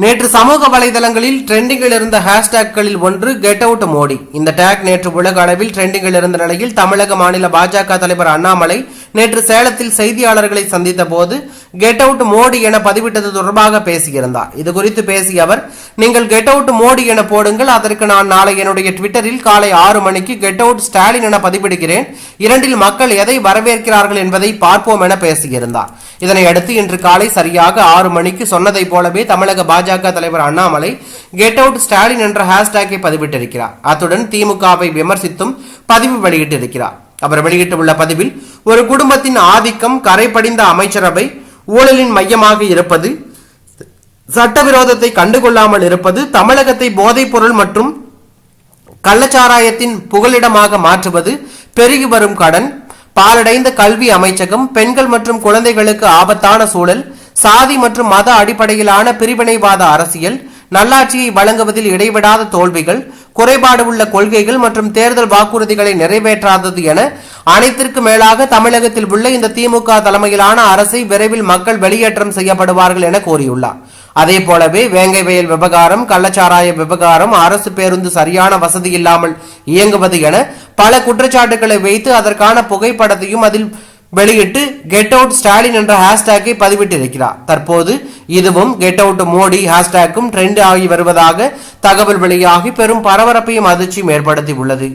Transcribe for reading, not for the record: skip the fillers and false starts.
நேற்று சமூக வலைதளங்களில் ட்ரெண்டிங்கில் இருந்த ஹேஷ்டேக்களில் ஒன்று கெட் அவுட் மோடி. இந்த டேக் நேற்று உலக அளவில் ட்ரெண்டிங்கில் இருந்த நிலையில் தமிழக மாநில பாஜக தலைவர் அண்ணாமலை நேற்று சேலத்தில் செய்தியாளர்களை சந்தித்த போது கெட் அவுட் மோடி என பதிவிட்டது தொடர்பாக பேசியிருந்தார். இதுகுறித்து பேசிய அவர், நீங்கள் கெட் அவுட் மோடி என போடுங்கள், அதற்கு நான் நாளை என்னுடைய ட்விட்டரில் காலை 6 மணிக்கு கெட் அவுட் ஸ்டாலின் என பதிவிடுகிறேன், இரண்டில் மக்கள் எதை வரவேற்கிறார்கள் என்பதை பார்ப்போம் என பேசியிருந்தார். இதனையடுத்து இன்று காலை சரியாக 6 மணிக்கு சொன்னதை போலவே தமிழக பாஜக தலைவர் அண்ணாமலை கெட் அவுட் ஸ்டாலின் என்ற ஹேஷ்டேக்கை பதிவிட்டிருக்கிறார். அத்துடன் திமுகவை விமர்சித்தும் பதிவு வெளியிட்டிருக்கிறார். அவர் வெளியிட்டுள்ள பதிவில், ஒரு குடும்பத்தின் ஆதிக்கம், கரைபடிந்த அமைச்சரவை, ஊழலின் மையமாக இருப்பது, சட்டவிரோதத்தை கண்டுகொள்ளாமல் இருப்பது, தமிழகத்தை போதைப் பொருள் மற்றும் கள்ளச்சாராயத்தின் புகலிடமாக மாற்றுவது, பெருகி வரும் கடன், பாலடைந்த கல்வி அமைச்சகம், பெண்கள் மற்றும் குழந்தைகளுக்கு ஆபத்தான சூழல், சாதி மற்றும் மத அடிப்படையிலான பிரிவினைவாத அரசியல், நல்லாட்சியை வழங்குவதில் இடைவிடாத தோல்விகள், குறைபாடு உள்ள கொள்கைகள் மற்றும் தேர்தல் வாக்குறுதிகளை நிறைவேற்றாதது என அனைத்திற்கு மேலாக தமிழகத்தில் உள்ள இந்த திமுக தலைமையிலான அரசை விரைவில் மக்கள் வெளியேற்றம் செய்யப்படுவார்கள் என கூறியுள்ளார். அதே போலவே வேங்கை வயல் விவகாரம், கள்ளச்சாராய விவகாரம், அரசு பேருந்து சரியான வசதி இல்லாமல் இயங்குவது என பல குற்றச்சாட்டுகளை வைத்து அதற்கான புகைப்படத்தையும் அதில் வெளியிட்டு கெட் அவுட் ஸ்டாலின் என்ற ஹேஷ்டேக்கை பதிவிட்டிருக்கிறார். தற்போது இதுவும் கெட் அவுட் மோடி ஹேஷ்டேக்கும் ட்ரெண்ட் ஆகி வருவதாக தகவல் வெளியாகி பெரும் பரபரப்பையும் அதிர்ச்சியும் ஏற்படுத்தி உள்ளது.